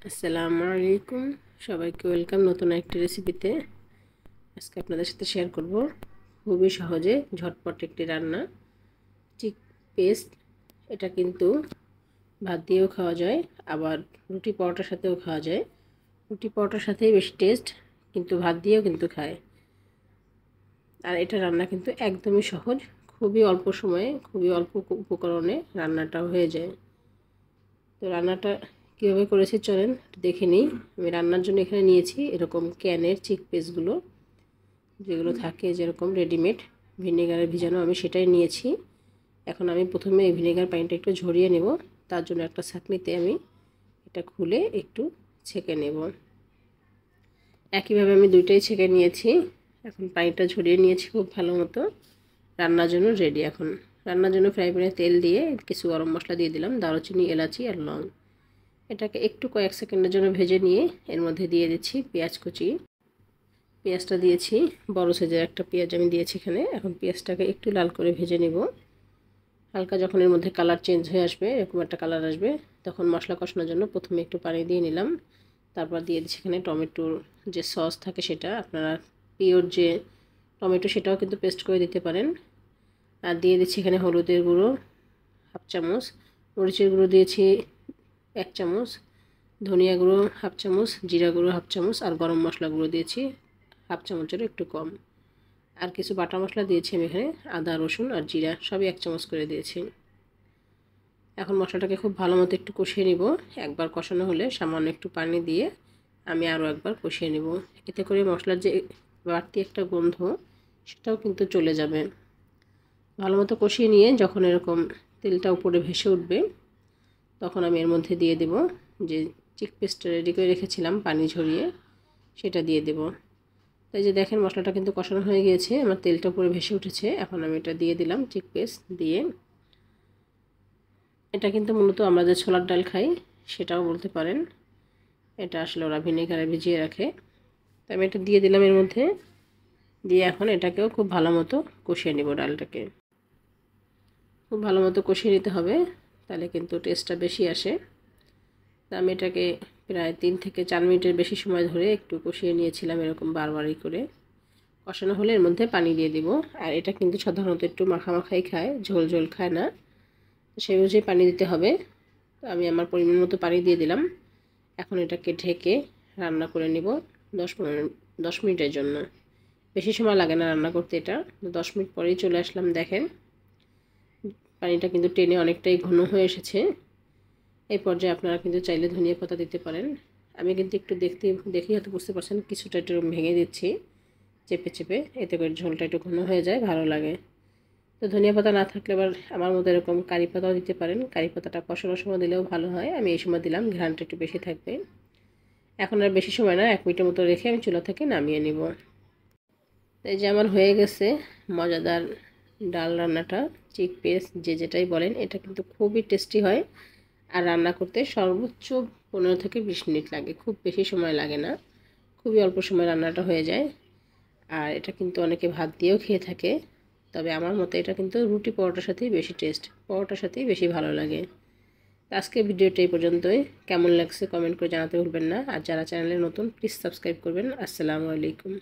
আসসালামু আলাইকুম, সবাইকে ওয়েলকাম নতুন একটি রেসিপিতে। আজকে আপনাদের সাথে শেয়ার করব খুবই সহজে ঝটপট একটি রান্না, চিক পেস্ট। এটা কিন্তু ভাত দিয়েও খাওয়া যায়, আবার রুটি পরোটার সাথেও খাওয়া যায়। রুটি পরোটার সাথেই বেশি টেস্ট, কিন্তু ভাত দিয়েও কিন্তু খায়। আর এটা রান্না কিন্তু একদমই সহজ, খুবই অল্প সময়ে খুবই অল্প উপকরণে রান্নাটাও হয়ে যায়। তো রান্নাটা কীভাবে করেছি চলেন দেখে নিই। আমি রান্নার জন্য এখানে নিয়েছি এরকম ক্যানের চিক পেস্টগুলো, যেগুলো থাকে যেরকম রেডিমেড ভিনেগারে ভিজানো, আমি সেটাই নিয়েছি। এখন আমি প্রথমে এই ভিনেগার পানিটা একটু ঝরিয়ে নেব। তার জন্য একটা ছাঁকনিতে আমি এটা খুলে একটু ছেঁকে নেব। একইভাবে আমি দুইটাই ছেঁকে নিয়েছি। এখন পানিটা ঝরিয়ে নিয়েছি খুব ভালো মতো। রান্নার জন্য রেডি। এখন রান্নার জন্য ফ্রাই প্যানে তেল দিয়ে কিছু গরম মশলা দিয়ে দিলাম, দারুচিনি, এলাচি আর লং। এটাকে একটু কয়েক সেকেন্ডের জন্য ভেজে নিয়ে এর মধ্যে দিয়ে দিচ্ছি পেঁয়াজ কুচি। পেঁয়াজটা দিয়েছি, বড় সাইজের একটা পেঁয়াজ আমি দিয়েছি এখানে। এখন পেঁয়াজটাকে একটু লাল করে ভেজে নেব। হালকা যখন এর মধ্যে কালার চেঞ্জ হয়ে আসবে, এরকম একটা কালার আসবে, তখন মশলা কষানোর জন্য প্রথমে একটু পানি দিয়ে নিলাম। তারপর দিয়ে দিচ্ছি এখানে টমেটোর যে সস থাকে, সেটা আপনারা পিওর যে টমেটো সেটাও কিন্তু পেস্ট করে দিতে পারেন। আর দিয়ে দিচ্ছি এখানে হলুদের গুঁড়ো হাফ চামচ, মরিচের গুঁড়ো দিয়েছি 1 চামচ, ধনিয়া গুঁড়ো হাফ চামচ, জিরা গুঁড়ো হাফ চামচ, আর গরম মশলা গুঁড়ো দিয়েছি হাফ চামচেরও একটু কম। আর কিছু বাটা মশলা দিয়েছি আমি এখানে, আদা, রসুন আর জিরা সবই 1 চামচ করে দিয়েছি। এখন মশলাটাকে খুব ভালো মতো একটু কষিয়ে নিব। একবার কষানো হলে সামান্য একটু পানি দিয়ে আমি আরও একবার কষিয়ে নিব। এতে করে মশলার যে বাড়তি একটা গন্ধ, সেটাও কিন্তু চলে যাবে। ভালো মতো কষিয়ে নিয়ে যখন এরকম তেলটা উপরে ভেসে উঠবে, তখন আমি এর মধ্যে দিয়ে দেব যে চিক পেস্টটা রেডি করে রেখেছিলাম পানি ঝরিয়ে, সেটা দিয়ে দেব। তাই যে দেখেন মশলাটা কিন্তু কষানো হয়ে গিয়েছে, আমার তেলটা উপরে ভেসে উঠেছে। এখন আমি এটা দিয়ে দিলাম চিক পেস্ট দিয়ে। এটা কিন্তু মূলত আমরা যে ছোলার ডাল খাই সেটাও বলতে পারেন। এটা আসলে ওরা ভিনেগারে ভিজিয়ে রাখে। তাই আমি এটা দিয়ে দিলাম এর মধ্যে। দিয়ে এখন এটাকেও খুব ভালো মতো কষিয়ে নেব। ডালটাকে খুব ভালো মতো কষিয়ে নিতে হবে, তাহলে কিন্তু টেস্টটা বেশি আসে। তা আমি এটাকে প্রায় 3 থেকে 4 মিনিটের বেশি সময় ধরে একটু কষিয়ে নিয়েছিলাম, এরকম বারবারই করে। কষানো হলে এর মধ্যে পানি দিয়ে দিব। আর এটা কিন্তু সাধারণত একটু মাখামাখাই খায়, ঝোল ঝোল খায় না, সেই অনুযায়ী পানি দিতে হবে। তো আমি আমার পরিমাণ মতো পানি দিয়ে দিলাম। এখন এটাকে ঢেকে রান্না করে নিব 10 মিনিটের জন্য। বেশি সময় লাগে না রান্না করতে। এটা 10 মিনিট পরেই চলে আসলাম। দেখেন পানিটা কিন্তু টেনে অনেকটাই ঘন হয়ে এসেছে। এই পর্যায়ে আপনারা কিন্তু চাইলে ধনিয়া পাতা দিতে পারেন। আমি কিন্তু একটু দেখেই হয়তো বুঝতে পারছেন, কিছুটা একটু ভেঙে দিচ্ছি চেপে চেপে, এতে করে ঝোলটা একটু ঘন হয়ে যায়, ভালো লাগে। তো ধনিয়া পাতা না থাকলে আবার আমার মতো এরকম কারি পাতাও দিতে পারেন। কারি পাতাটা কষানোর সময় দিলেও ভালো হয়, আমি এই সময় দিলাম, ঘ্রাণটা একটু বেশি থাকবে। এখন আর বেশি সময় না, 1 মিনিটের মতো রেখে আমি চুলা থেকে নামিয়ে নিব। এই যে আমার হয়ে গেছে মজাদার ডাল রান্নাটা, চিক পেস্ট যে যেটাই বলেন। এটা কিন্তু খুবই টেস্টি হয়। আর রান্না করতে সর্বোচ্চ 15 থেকে 20 মিনিট লাগে, খুব বেশি সময় লাগে না, খুবই অল্প সময় রান্নাটা হয়ে যায়। আর এটা কিন্তু অনেকে ভাত দিয়েও খেয়ে থাকে, তবে আমার মতে এটা কিন্তু রুটি পরোটার সাথেই বেশি টেস্ট, পরোটার সাথেই বেশি ভালো লাগে। আজকে ভিডিওটা এই পর্যন্তই। কেমন লাগছে কমেন্ট করে জানাতে ভুলবেন না। আর যারা চ্যানেলে নতুন, প্লিজ সাবস্ক্রাইব করবেন। আসসালামু আলাইকুম।